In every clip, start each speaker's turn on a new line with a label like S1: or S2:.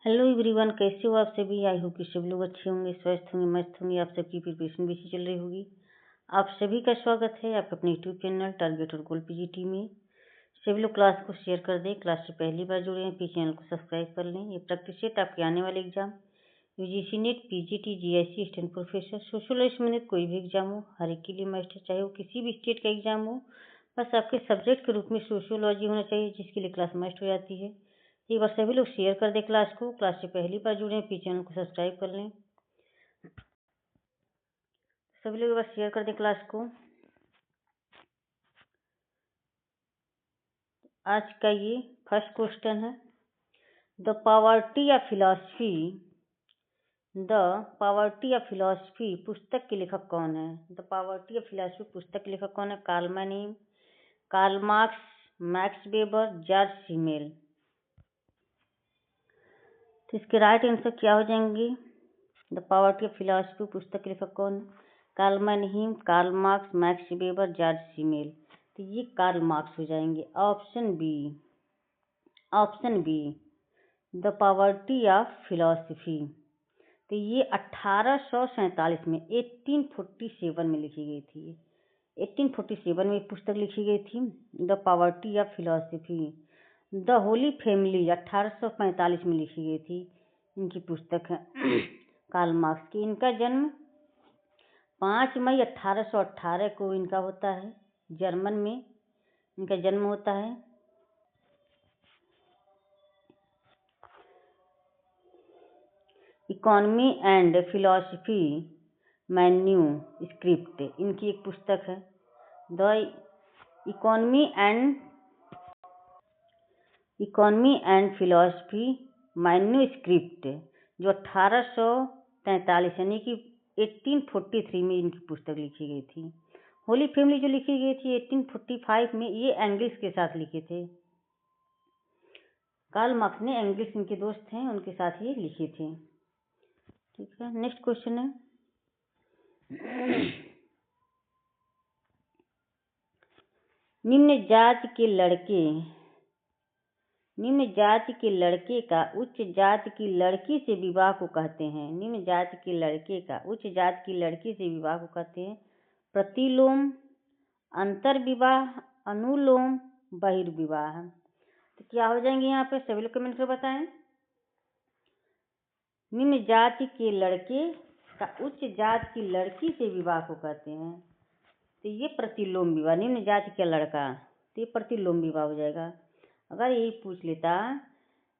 S1: Hello everyone, कैसे हो आप सभी। आई होप कि सभी लोग अच्छे होंगे, स्वस्थ होंगे, मस्त होंगे। आप सबकी प्रिपरेशन भी अच्छी चल रही होगी। आप सभी का स्वागत है आपके अपने यूट्यूब चैनल टारगेट और गोल पीजीटी में। सभी लोग क्लास को शेयर कर दें। क्लास से पहली बार जुड़े हैं प्लीज चैनल को सब्सक्राइब कर लें। ये प्रैक्टिस सेट आपके आने वाले exam UGC net, PGT, GIC, stand professor, social संबंधित कोई भी एग्जाम हो, हर एक के लिए मस्ट है। चाहे वो किसी भी स्टेट का एग्जाम हो, बस आपके सब्जेक्ट के रूप में सोशियोलॉजी होना चाहिए, जिसके लिए क्लास मस्ट हो जाती है। एक बार सभी लोग शेयर कर दें क्लास को। क्लास से पहली बार जुड़े हैं प्लीज चैनल को सब्सक्राइब कर लें। सभी लोग एक बार शेयर कर दें क्लास को। आज का ये फर्स्ट क्वेश्चन है, the poverty of philosophy. The poverty of philosophy पुस्तक के लेखक कौन है। द पॉवर्टी ऑफ फिलॉसफी पुस्तक के लेखक कौन है। Karl Mannheim, Karl Marx, Max Weber, George Simmel. तो इसके राइट आंसर क्या हो जाएंगे। द पॉवर्टी ऑफ फिलॉसफी पुस्तक के लेखक कौन है। Karl Mannheim, Karl Marx, Max Weber, George Simmel. तो ये कार्ल मार्क्स हो जाएंगे। Option B, option B the poverty of philosophy. तो ये 1847 में 1847 में लिखी गई थी। 1847 में एक पुस्तक लिखी गई थी, the poverty of philosophy. The Holi family 1845 में लिखी गई थी। इनकी पुस्तक है कार्ल मार्क्स की। इनका जन्म 5 मई 1818 को इनका होता है। जर्मन में इनका जन्म होता है। Economy and philosophy menu script इनकी एक पुस्तक है। The economy and philosophy menu script, जो 1843 यानी कि 1843 में इनकी पुस्तक लिखी गई थी। होली फैमिली जो लिखी गई थी 1845 में, ये एंगल्स के साथ लिखे थे। कार्ल मार्क्स ने एंगल्स इनके दोस्त हैं, उनके साथ ये लिखे थे। ठीक है, नेक्स्ट क्वेश्चन है, निम्न जाति के लड़के का उच्च जाति की लड़की से विवाह को कहते हैं। निम्न जाति के लड़के का उच्च जाति की लड़की से विवाह को कहते हैं प्रतिलोम, अंतर्विवाह, अनुलोम, बहिर्विवाह। तो क्या हो जाएंगे यहाँ पे, सभी लोग कमेंट कर बताएं। निम्न जाति के लड़के का उच्च जाति की लड़की से विवाह को कहते हैं, तो ये प्रतिलोम विवाह। निम्न जाति का लड़का, तो ये प्रतिलोम विवाह हो जाएगा। अगर यही पूछ लेता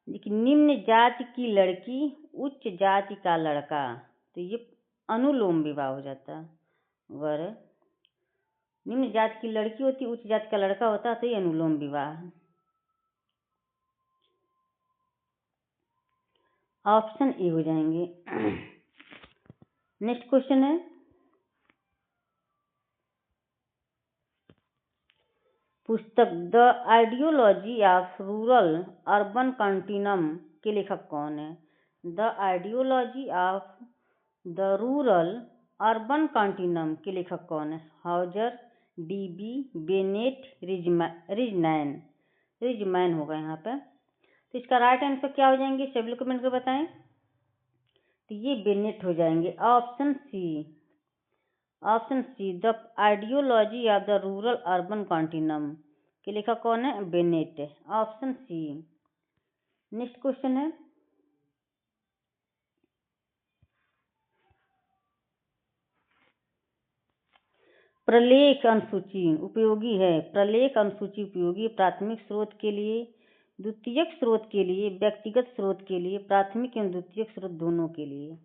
S1: लेकिन निम्न जाति की लड़की उच्च जाति का लड़का, तो ये अनुलोम विवाह हो जाता। अगर निम्न जाति की लड़की होती, उच्च जाति का लड़का होता, तो ये अनुलोम विवाह। ऑप्शन ए हो जाएंगे। नेक्स्ट क्वेश्चन है, पुस्तक the ideology of rural urban continuum के लेखक कौन है। The ideology of the rural urban continuum के लेखक कौन है। हाउजर, डीबी, बेनेट, रिजमैन होगा यहाँ पे। तो इसका राइट आंसर क्या हो जाएंगे, सभी लोग कमेंट कर बताएं। तो ये बेनेट हो जाएंगे। Option C the ideology of the rural urban continuum के लेखक कौन है, Bennett. Option C. Next question है, प्रलेख अनुसूची उपयोगी है। प्रलेख अनुसूची उपयोगी प्राथमिक स्रोत के लिए, द्वितीयक स्रोत के लिए, व्यक्तिगत स्रोत के लिए, प्राथमिक एवं द्वितीयक स्रोत दोनों के लिए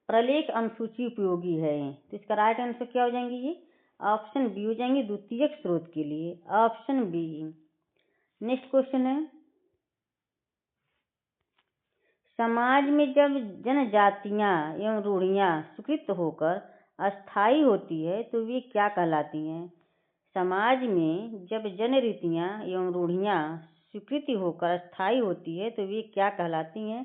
S1: प्रलेख अनुसूची उपयोगी है। तो इसका राइट आंसर क्या हो जाएंगे, ये ऑप्शन बी हो जाएंगे, द्वितीयक स्रोत के लिए। Option B. नेक्स्ट क्वेश्चन है, समाज में जब जनजातियां एवं रूढ़ियां स्वीकृत होकर अस्थायी होती है तो वे क्या कहलाती हैं। समाज में जब जनरीतियां एवं रूढ़ियां स्वीकृति होकर अस्थायी होती है तो वे क्या कहलाती हैं।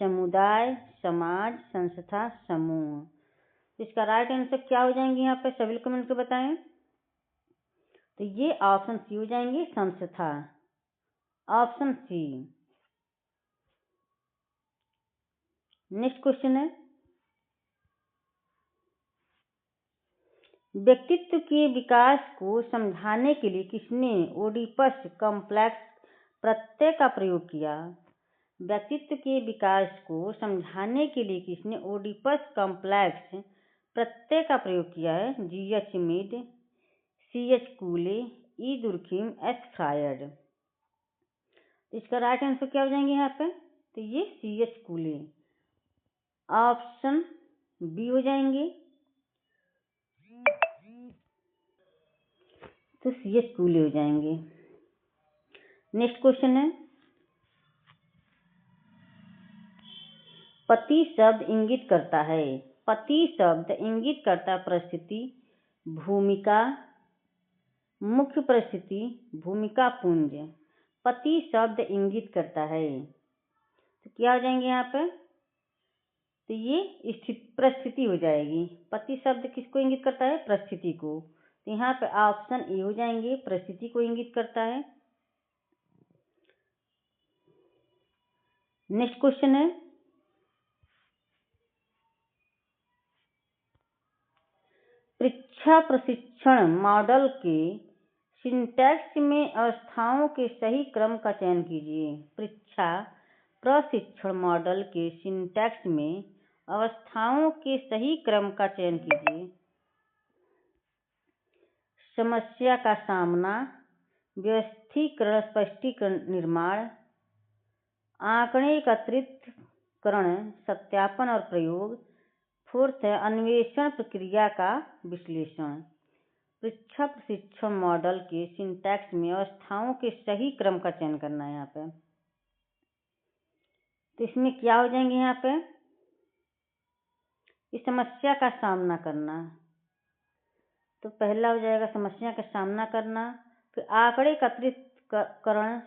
S1: समुदाय, समाज, संस्था, समूह। इसका राइट आंसर क्या हो जाएंगे, यहाँ पे सभी कमेंट कर बताएं। तो ये ऑप्शन सी हो जाएंगे, संस्था। Option C. नेक्स्ट क्वेश्चन है, व्यक्तित्व के विकास को समझाने के लिए किसने ओडिपस कॉम्प्लेक्स प्रत्यय का प्रयोग किया? व्यक्तित्व के विकास को समझाने के लिए किसने ओडिपस कॉम्प्लेक्स प्रत्यय का प्रयोग किया है? G.H. Mead, C.H. Cooley, E. Durkheim, S. Freud. इसका राइट आंसर क्या हो जाएंगे यहाँ पे? तो ये C.H. कूले, ऑप्शन बी हो जाएंगे। तो C.H. कूले हो जाएंगे। नेक्स्ट क्वेश्चन है, पति शब्द इंगित करता है, पति शब्द इंगित करता परिस्थिति, भूमिका, मुख्य परिस्थिति, भूमिका पुंज। पति शब्द इंगित करता है तो क्या हो जाएंगे यहाँ पे? तो ये परिस्थिति हो जाएगी। पति शब्द किसको इंगित करता है? परिस्थिति को। तो यहाँ पे ऑप्शन ए हो जाएंगे, परिस्थिति को इंगित करता है। नेक्स्ट क्वेश्चन है, परीक्षा प्रशिक्षण मॉडल के सिंटैक्स में अवस्थाओं के सही क्रम का चयन कीजिए। परीक्षा प्रशिक्षण मॉडल के सिंटैक्स में अवस्थाओं के सही क्रम का चयन कीजिए। समस्या का सामना, व्यवस्थीकरण, स्पष्टीकरण, निर्माण, आंकड़े एकत्रितकरण, सत्यापन और प्रयोग। फोर्थ है अन्वेषण, प्रक्रिया का विश्लेषण। परीक्षा प्रशिक्षण मॉडल के सिंटैक्स में अवस्थाओं के सही क्रम का चयन करना है यहाँ पे। तो इसमें क्या हो जाएंगे यहाँ पे? इस समस्या का सामना करना, तो पहला हो जाएगा समस्या का सामना करना। फिर आंकड़े एकत्रितकरण,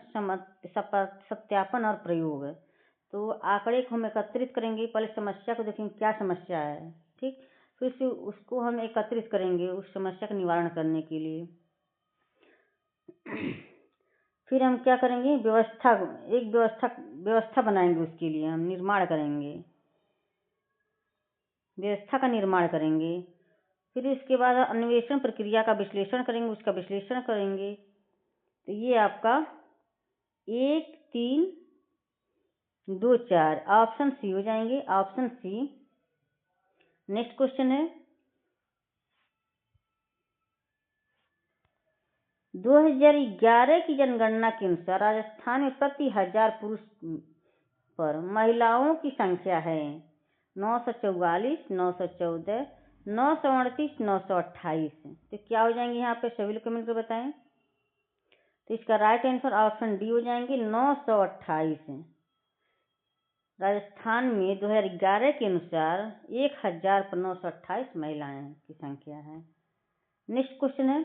S1: सत्यापन और प्रयोग। तो आंकड़े को हम एकत्रित करेंगे, पहले समस्या को देखेंगे क्या समस्या है, ठीक। फिर उसको हम एकत्रित करेंगे उस समस्या का निवारण करने के लिए। फिर हम क्या करेंगे? व्यवस्था बनाएंगे, उसके लिए हम निर्माण करेंगे, व्यवस्था का निर्माण करेंगे। फिर इसके बाद अन्वेषण प्रक्रिया का विश्लेषण करेंगे, उसका विश्लेषण करेंगे। तो ये आपका 1, 3, 2, 4 ऑप्शन सी हो जाएंगे, ऑप्शन सी। नेक्स्ट क्वेश्चन है, 2011 की जनगणना के अनुसार राजस्थान में प्रति 1000 पुरुष पर महिलाओं की संख्या है 944, 914, 938, 928। तो क्या हो जाएंगे यहाँ पे? सभी लोग कमेंट कर बताएं। तो इसका राइट आंसर ऑप्शन डी हो जाएंगे, 928। राजस्थान में 2011 के अनुसार 1000 पर 928 महिलाएं की संख्या है। नेक्स्ट क्वेश्चन है,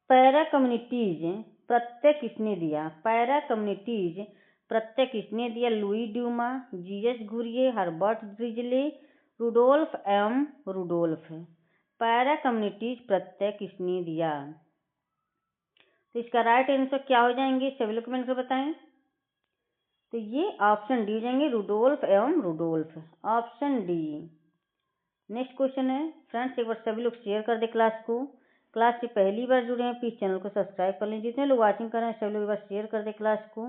S1: पैरा कम्युनिटीज प्रत्यय किसने दिया? पैरा कम्युनिटीज प्रत्यय किसने दिया? Louis Dumont, G.S. Ghurye, Herbert Risley, Rudolph M Rudolph. Para communities प्रत्यय किसने दिया? तो इसका राइट आंसर क्या हो जाएंगे? सभी लोग कमेंट कर बताएं। तो ये ऑप्शन डी हो जाएंगे, रुडोल्फ एवं Rudolph, option D. Next question है, फ्रेंड्स एक बार सभी लोग शेयर कर दे क्लास को। क्लास से पहली बार जुड़े हैं प्लीज चैनल को सब्सक्राइब कर लें। जितने लोग वाचिंग कर रहे हैं सभी लोग एक बार शेयर कर दे क्लास को।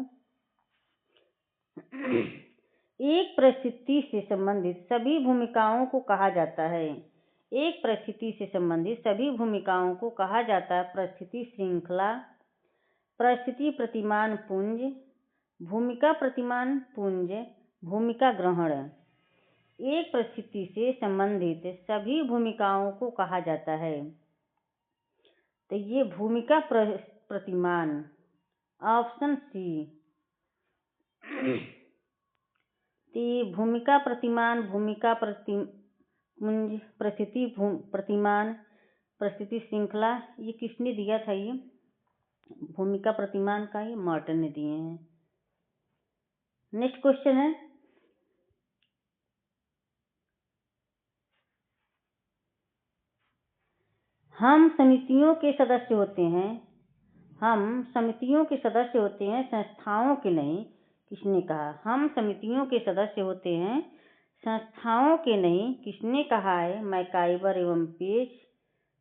S1: एक परिस्थिति से संबंधित सभी भूमिकाओं को कहा जाता है। एक परिस्थिति से संबंधित सभी भूमिकाओं को कहा जाता है परिस्थिति श्रृंखला, परिस्थिति प्रतिमान पुंज, भूमिका प्रतिमान पुंज, भूमिका ग्रहण। एक परिस्थिति से संबंधित सभी भूमिकाओं को कहा जाता है। तो ये भूमिका प्रतिमान, ऑप्शन सी। तो ये भूमिका प्रतिमान, भूमिका पुंज, परिस्थिति प्रतिमान, परिस्थिति श्रृंखला, ये किसने दिया था? ये भूमिका प्रतिमान का ये मॉर्टन ने दिए हैं। नेक्स्ट क्वेश्चन है, हम समितियों के सदस्य होते हैं, संस्थाओं के नहीं। किसने कहा? हम समितियों के सदस्य होते हैं, संस्थाओं के नहीं। किसने कहा है? मैकाइवर एवं पेज,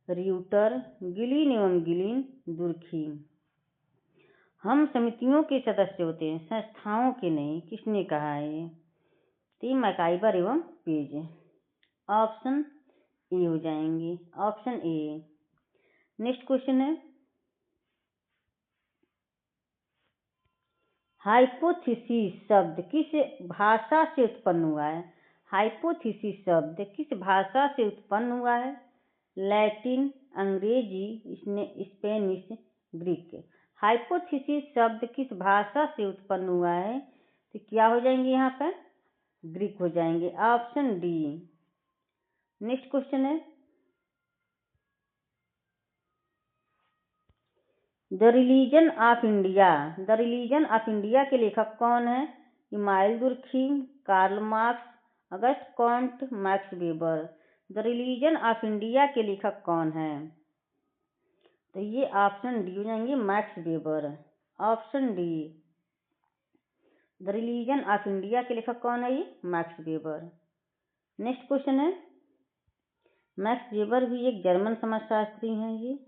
S1: र्यूटर, गिलिन एवं गिलिन, दुर्खीम। हम समितियों के सदस्य होते हैं, संस्थाओं के नहीं। किसने कहा है? तो मैकाइवर एवं पेज। ऑप्शन ए हो जाएंगे, ऑप्शन ए। नेक्स्ट क्वेश्चन है, हाइपोथेसिस शब्द किस भाषा से उत्पन्न हुआ है? हाइपोथेसिस शब्द किस भाषा से उत्पन्न हुआ है? लैटिन, अंग्रेजी, स्पेनिश, ग्रीक। हाइपोथेसिस शब्द किस भाषा से उत्पन्न हुआ है? तो क्या हो जाएंगे यहाँ पर? ग्रीक हो जाएंगे, ऑप्शन डी। नेक्स्ट क्वेश्चन है, the religion of India. The religion of India के लेखक कौन है? Emile Durkheim, Karl Marx, Auguste Comte, Max Weber. The religion of India के लेखक कौन है? तो ये ऑप्शन डी हो जाएंगे, max weber, option D. The religion of India के लेखक कौन है? ये मैक्स वेबर। नेक्स्ट क्वेश्चन है, मैक्स वेबर भी एक जर्मन समाजशास्त्री हैं। ये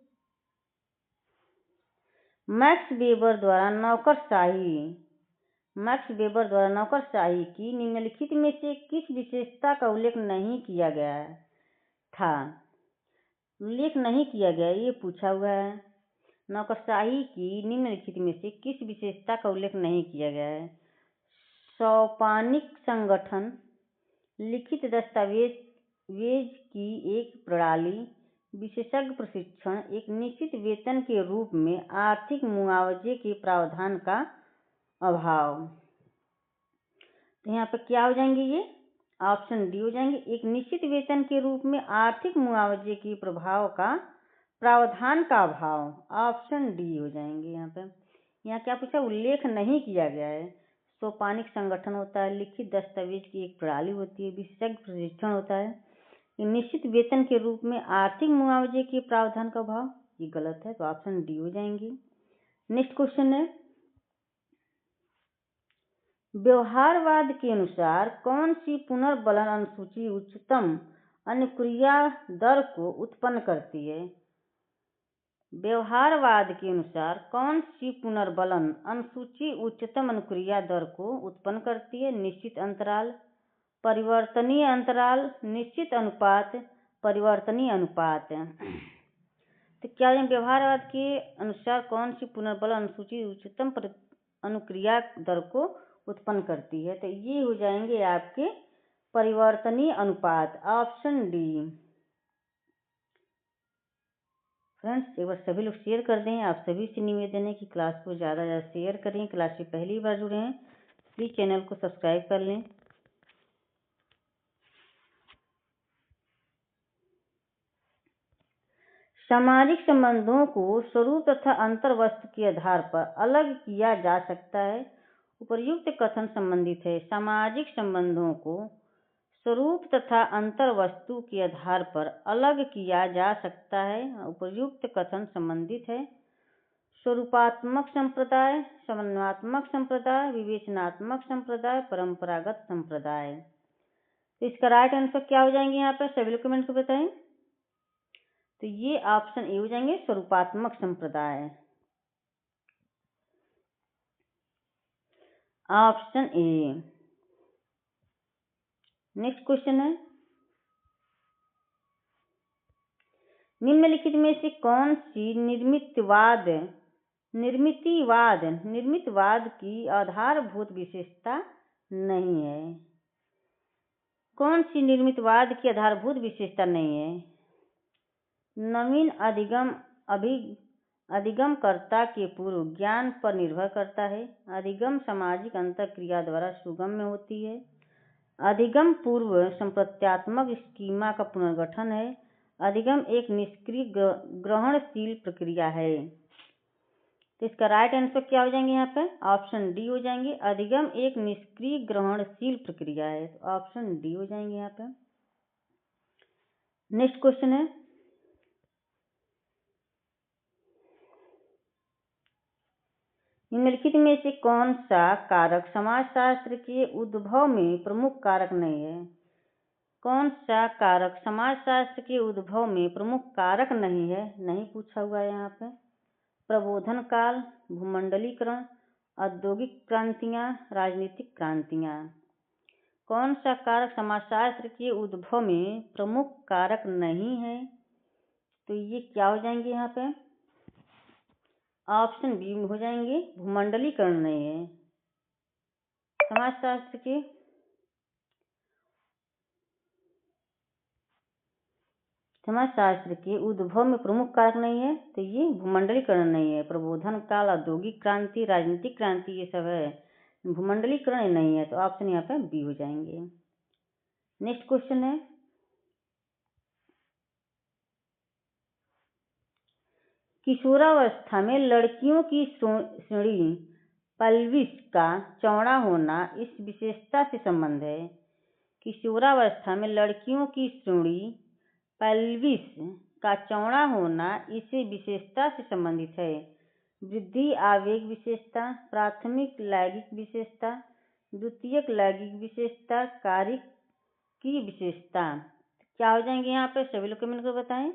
S1: मैक्स वेबर द्वारा नौकरशाही की निम्नलिखित में से किस विशेषता का उल्लेख नहीं किया गया था? उल्लेख नहीं किया गया, ये पूछा हुआ है। नौकरशाही की निम्नलिखित में से किस विशेषता का उल्लेख नहीं किया गया है? सोपानिक संगठन, लिखित दस्तावेज की एक प्रणाली, विशेषज्ञ प्रशिक्षण, एक निश्चित वेतन के रूप में आर्थिक मुआवजे के प्रावधान का अभाव। तो यहाँ पे क्या हो जाएंगे? ये ऑप्शन डी हो जाएंगे, एक निश्चित वेतन के रूप में आर्थिक मुआवजे के प्रभाव का प्रावधान का अभाव, ऑप्शन डी हो जाएंगे। यहाँ क्या पूछा? उल्लेख नहीं किया गया है। सोपानिक संगठन होता है, लिखित दस्तावेज की एक प्रणाली होती है, विशेषज्ञ प्रशिक्षण होता है, निश्चित वेतन के रूप में आर्थिक मुआवजे के प्रावधान का अभाव, ये गलत है, तो ऑप्शन डी हो जाएंगे। नेक्स्ट क्वेश्चन है, व्यवहारवाद के अनुसार कौन सी पुनर्बलन अनुसूची उच्चतम अनुक्रिया दर को उत्पन्न करती है? व्यवहारवाद के अनुसार कौन सी पुनर्बलन अनुसूची उच्चतम अनुक्रिया दर को उत्पन्न करती है? निश्चित अंतराल, परिवर्तनीय अंतराल, निश्चित अनुपात, परिवर्तनीय अनुपात। तो क्या व्यवहारवाद के अनुसार कौन सी पुनर्बलन अनुसूची उच्चतम अनुक्रिया दर को उत्पन्न करती है? तो ये हो जाएंगे आपके परिवर्तनीय अनुपात, ऑप्शन डी। फ्रेंड्स, एक बार सभी लोग शेयर कर दें। आप सभी से निवेदन है कि क्लास को ज़्यादा से ज़्यादा शेयर करें। क्लास से पहली बार जुड़े हैं प्लीज़ चैनल को सब्सक्राइब कर लें। सामाजिक संबंधों को स्वरूप तथा अंतर्वस्तु के आधार पर अलग किया जा सकता है। उपर्युक्त कथन संबंधित है। सामाजिक संबंधों को स्वरूप तथा अंतर्वस्तु के आधार पर अलग किया जा सकता है। उपर्युक्त कथन संबंधित है। स्वरूपात्मक संप्रदाय, समन्वयात्मक संप्रदाय, विवेचनात्मक संप्रदाय, परंपरागत संप्रदाय। तो इसका राइट आंसर क्या हो जाएंगे? यहाँ पर सभी लोग कमेंट को बताएं। तो ये ऑप्शन ए हो जाएंगे, स्वरूपात्मक संप्रदाय, ऑप्शन ए। नेक्स्ट क्वेश्चन है, निम्नलिखित में से कौन सी निर्मितिवाद की आधारभूत विशेषता नहीं है? कौन सी निर्मितवाद की आधारभूत विशेषता नहीं है? नवीन अधिगमकर्ता के पूर्व ज्ञान पर निर्भर करता है। अधिगम सामाजिक अंतःक्रिया द्वारा सुगम्य होती है। अधिगम पूर्व संप्रत्यात्मक स्कीमा का पुनर्गठन है। अधिगम एक निष्क्रिय ग्रहणशील प्रक्रिया है। तो इसका राइट आंसर क्या हो जाएंगे? यहाँ पे ऑप्शन डी हो जाएंगे, अधिगम एक निष्क्रिय ग्रहणशील प्रक्रिया है। तो ऑप्शन डी हो जाएंगे यहाँ पे। नेक्स्ट क्वेश्चन है, निम्नलिखित में से कौन सा कारक समाजशास्त्र के उद्भव में प्रमुख कारक नहीं है? कौन सा कारक समाजशास्त्र के उद्भव में प्रमुख कारक नहीं है? नहीं पूछा हुआ है यहाँ पे। प्रबोधन काल, भूमंडलीकरण, औद्योगिक क्रांतियाँ, राजनीतिक क्रांतियाँ। कौन सा कारक समाजशास्त्र के उद्भव में प्रमुख कारक नहीं है? तो ये क्या हो जाएंगे यहाँ पे? ऑप्शन बी में हो जाएंगे, भूमंडलीकरण नहीं है। समाजशास्त्र के उद्भव में प्रमुख कारक नहीं है, तो ये भूमंडलीकरण नहीं है। प्रबोधन काल, औद्योगिक क्रांति, राजनीतिक क्रांति ये सब है, भूमंडलीकरण नहीं है, तो ऑप्शन यहाँ पे बी हो जाएंगे। नेक्स्ट क्वेश्चन है, किशोरावस्था में लड़कियों की श्रेणी पल्विस का चौड़ा होना इस विशेषता से संबंध है। किशोरावस्था में लड़कियों की श्रेणी पल्विस का चौड़ा होना इस विशेषता से संबंधित है। वृद्धि आवेग विशेषता, प्राथमिक लैंगिक विशेषता, द्वितीयक लैंगिक विशेषता, कार्य की विशेषता। क्या हो जाएंगे यहाँ पे? सभी लोग कमेंट कर बताएं।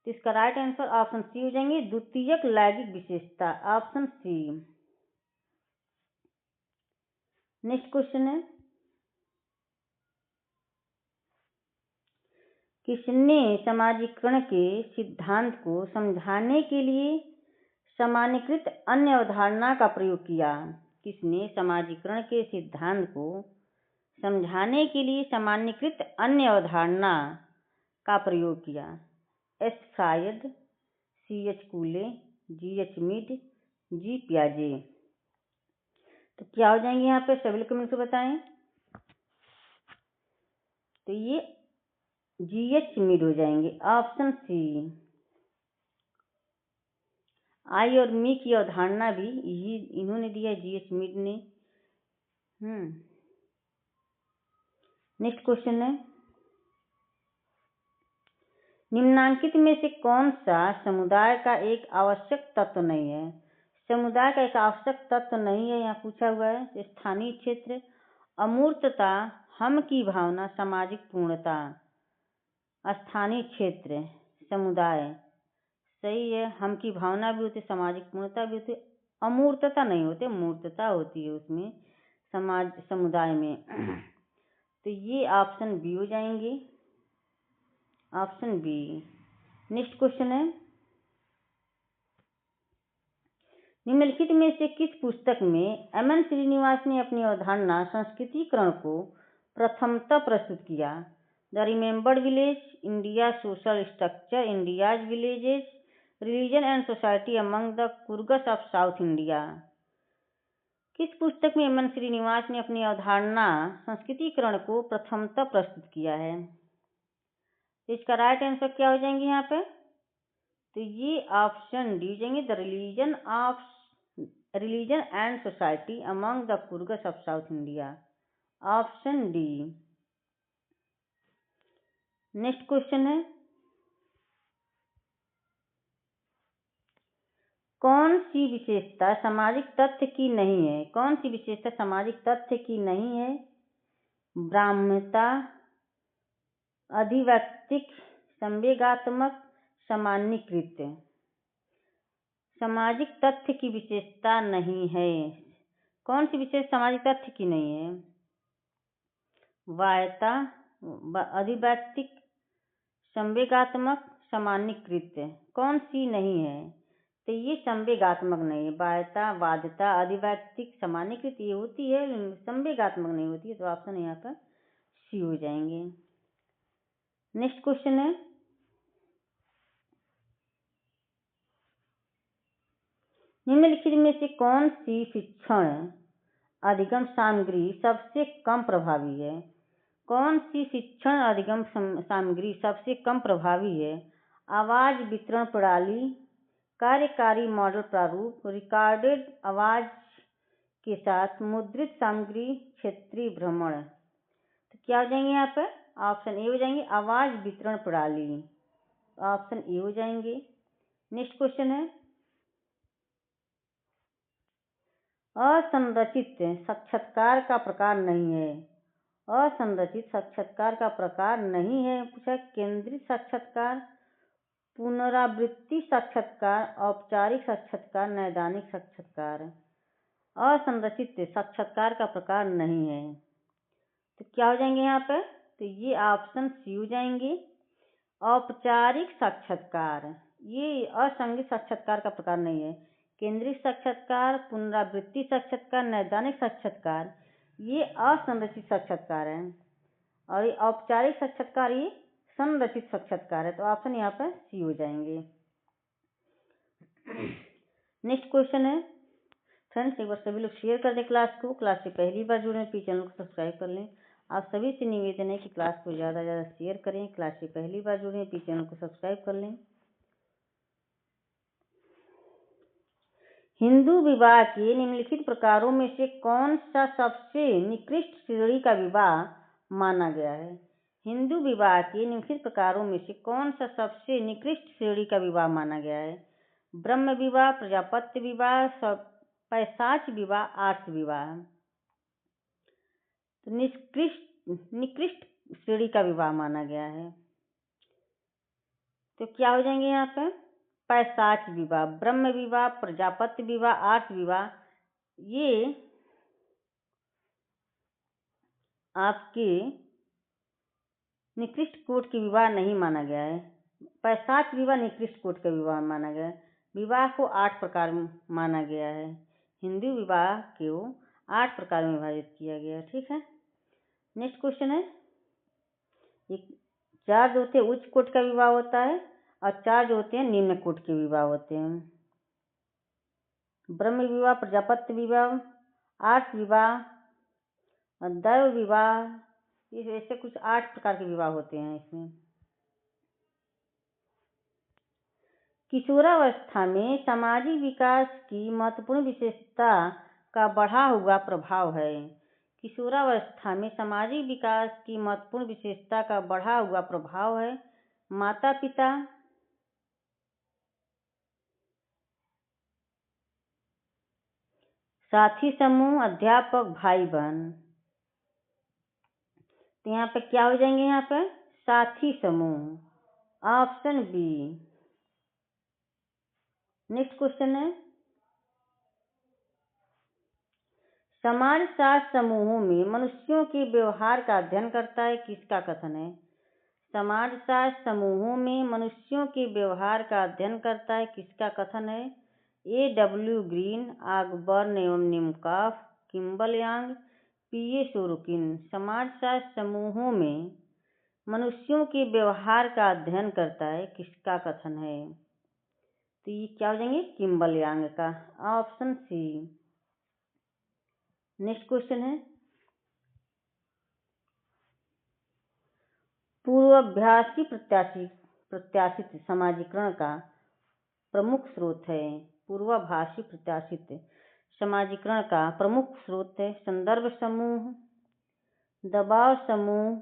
S1: तो इसका राइट आंसर ऑप्शन सी हो जाएंगे, द्वितीयक लैंगिक विशेषता, ऑप्शन सी। नेक्स्ट क्वेश्चन है, किसने समाजीकरण के सिद्धांत को समझाने के लिए सामान्यीकृत अन्य अवधारणा का प्रयोग किया? किसने समाजीकरण के सिद्धांत को समझाने के लिए सामान्यीकृत अन्य अवधारणा का प्रयोग किया? एस फ्रायड, सी एच कूले, जी एच मिड, जी पियाजे। तो क्या हो जाएंगे यहाँ पे? सभी कमेंट से बताएं। तो ये जी एच मिड हो जाएंगे, ऑप्शन सी। आई और मी की अवधारणा भी इन्होंने दिया, जी एच मिड ने। नेक्स्ट क्वेश्चन है, निम्नांकित में से कौन सा समुदाय का एक आवश्यक तत्व नहीं है? समुदाय का एक आवश्यक तत्व नहीं है, यहाँ पूछा हुआ है। स्थानीय क्षेत्र, अमूर्तता, हम की भावना, सामाजिक पूर्णता। स्थानीय क्षेत्र, समुदाय सही है, हम की भावना भी होती, सामाजिक पूर्णता भी होती, अमूर्तता नहीं होती, मूर्तता होती है उसमें समुदाय में। तो ये ऑप्शन बी हो जाएंगे, ऑप्शन बी। नेक्स्ट क्वेश्चन है, निम्नलिखित में से किस पुस्तक में एम.एन. श्रीनिवास ने अपनी अवधारणा संस्कृतिकरण को प्रथमतः प्रस्तुत किया? The remembered village, India social structure, India's villages, religion and society among the Coorgs of South India. किस पुस्तक में एम.एन. श्रीनिवास ने अपनी अवधारणा संस्कृतिकरण को प्रथमतः प्रस्तुत किया है? इसका राइट आंसर क्या हो जाएंगे यहाँ पे? तो ये ऑप्शन डी जाएंगे, the religion and society among the Coorgs of South India, option D. Next question है, कौन सी विशेषता सामाजिक तथ्य की नहीं है? कौन सी विशेषता सामाजिक तथ्य की नहीं है? ब्राह्मणता, अधिवैक्तिक, संवेगात्मक, सामान्यीकृत। सामाजिक तथ्य की विशेषता नहीं है। कौन सी विशेष सामाजिक तथ्य की नहीं है? वायता, अधिवैक्तिक, संवेगात्मक, सामान्यीकृत। कौन सी नहीं है? तो ये संवेगात्मक नहीं है। वायता, वाद्यता, अधिवैक्तिक, सामान्यीकृत ये होती है, संवेगात्मक नहीं होती है, तो ऑप्शन यहाँ पर सी हो जाएंगे। नेक्स्ट क्वेश्चन है, निम्नलिखित में से कौन सी शिक्षण अधिगम सामग्री सबसे कम प्रभावी है? कौन सी शिक्षण अधिगम सामग्री सबसे कम प्रभावी है? आवाज वितरण प्रणाली, कार्यकारी मॉडल प्रारूप, रिकॉर्डेड आवाज के साथ मुद्रित सामग्री, क्षेत्रीय भ्रमण। तो क्या हो जाएंगे यहाँ पर? ऑप्शन ए हो जाएंगे, आवाज वितरण प्रणाली, ऑप्शन ए हो जाएंगे। नेक्स्ट क्वेश्चन है, असंरचित साक्षात्कार का प्रकार नहीं है। असंरचित साक्षात्कार का प्रकार नहीं है। पूछा केंद्रित साक्षात्कार, पुनरावृत्ति साक्षात्कार, औपचारिक साक्षात्कार, नैदानिक साक्षात्कार। असंरचित साक्षात्कार का प्रकार नहीं है तो क्या हो जाएंगे यहाँ पे? तो ये ऑप्शन सी हो जाएंगे। औपचारिक साक्षात्कार ये असंगत साक्षात्कार का प्रकार नहीं है। केंद्रित साक्षात्कार, पुनरावृत्ति साक्षात्कार, नैदानिक साक्षात्कार ये असंरचित साक्षात्कार है और ये औपचारिक साक्षात्कार ये संरचित साक्षात्कार है। तो ऑप्शन यहाँ पर सी हो जाएंगे। नेक्स्ट क्वेश्चन है फ्रेंड्स, एक बार सभी लोग शेयर कर दें क्लास को। क्लास से पहली बार जुड़े प्लीज चैनल को सब्सक्राइब कर लें। आप सभी से निवेदन है कि क्लास को ज़्यादा शेयर करें। क्लास से पहली बार जुड़े प्लीज चैनल को सब्सक्राइब कर लें। हिंदू विवाह के निम्नलिखित प्रकारों में से कौन सा सबसे निकृष्ट श्रेणी का विवाह माना गया है? हिंदू विवाह के निम्नलिखित प्रकारों में से कौन सा सबसे निकृष्ट श्रेणी का विवाह माना गया है? ब्रह्म विवाह, प्रजापत्य विवाह, पैशाच विवाह, आर्ष विवाह। तो निकृष्ट श्रेणी का विवाह माना गया है। तो क्या हो जाएंगे यहाँ पे? पैशाच विवाह, ब्रह्म विवाह, प्रजापत्य विवाह, आर्ष विवाह ये आपके निकृष्ट कोटि के विवाह नहीं माना गया है। पैशाच विवाह निकृष्ट कोटि का विवाह माना गया है। विवाह को 8 प्रकार में माना गया है। हिंदू विवाह को 8 प्रकार में विभाजित किया गया है। ठीक है, नेक्स्ट क्वेश्चन है, 4 जो होते हैं उच्च कोटि का विवाह होता है और 4 जो होते हैं निम्न कोटि के विवाह होते हैं। ब्रह्म विवाह, प्रजापत्य विवाह, आर्ष विवाह, दैव विवाह, ऐसे कुछ 8 प्रकार के विवाह होते हैं इसमें। किशोरावस्था में सामाजिक विकास की महत्वपूर्ण विशेषता का बढ़ा हुआ प्रभाव है। किशोरावस्था में सामाजिक विकास की महत्वपूर्ण विशेषता का बढ़ा हुआ प्रभाव है। माता पिता, साथी समूह, अध्यापक, भाई बहन। तो यहाँ पे क्या हो जाएंगे? यहाँ पे साथी समूह, ऑप्शन बी। नेक्स्ट क्वेश्चन है, समाजशास्त्र समूहों में मनुष्यों के व्यवहार का अध्ययन करता है, किसका कथन है? समाजशास्त्र समूहों में मनुष्यों के व्यवहार का अध्ययन करता है, किसका कथन है? A.W. ग्रीन, ऑगबर्न एवं निमकॉफ, किम्बल यांग, P.A. सोरोकिन। समाजशास्त्र समूहों में मनुष्यों के व्यवहार का अध्ययन करता है, किसका कथन है? तो ये क्या हो जाएंगे? किम्बल यांग का, ऑप्शन सी। नेक्स्ट क्वेश्चन है, पूर्वाभासी प्रत्याशित समाजीकरण का प्रमुख स्रोत है। पूर्वाभासी प्रत्याशित समाजीकरण का प्रमुख स्रोत है संदर्भ समूह, दबाव समूह,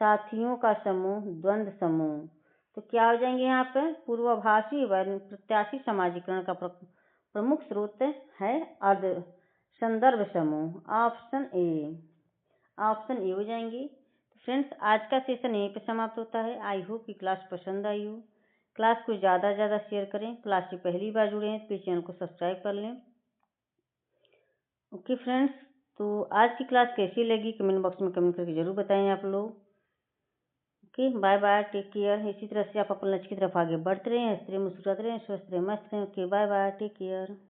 S1: साथियों का समूह, द्वंद्व समूह। तो क्या हो जाएंगे यहाँ पे? पूर्वाभासी व प्रत्याशित समाजीकरण का प्रमुख स्रोत है संदर्भ समूह, ऑप्शन ए। ऑप्शन ए हो जाएंगे। तो फ्रेंड्स, आज का सेशन यहीं पे समाप्त होता है। आई होप कि क्लास पसंद आई हो। क्लास को ज़्यादा शेयर करें। क्लास से पहली बार जुड़े हैं तो चैनल को सब्सक्राइब कर लें। ओके फ्रेंड्स, तो आज की क्लास कैसी लगी कमेंट बॉक्स में कमेंट करके जरूर बताएं आप लोग। Okay, bye bye, take care. इसी तरह से आप अपने लक्ष्य की तरफ आगे बढ़ते रहें, हंसते रहें, मुस्कुराते रहें, स्वस्थ रहें, मस्त रहें। Okay, bye bye, take care.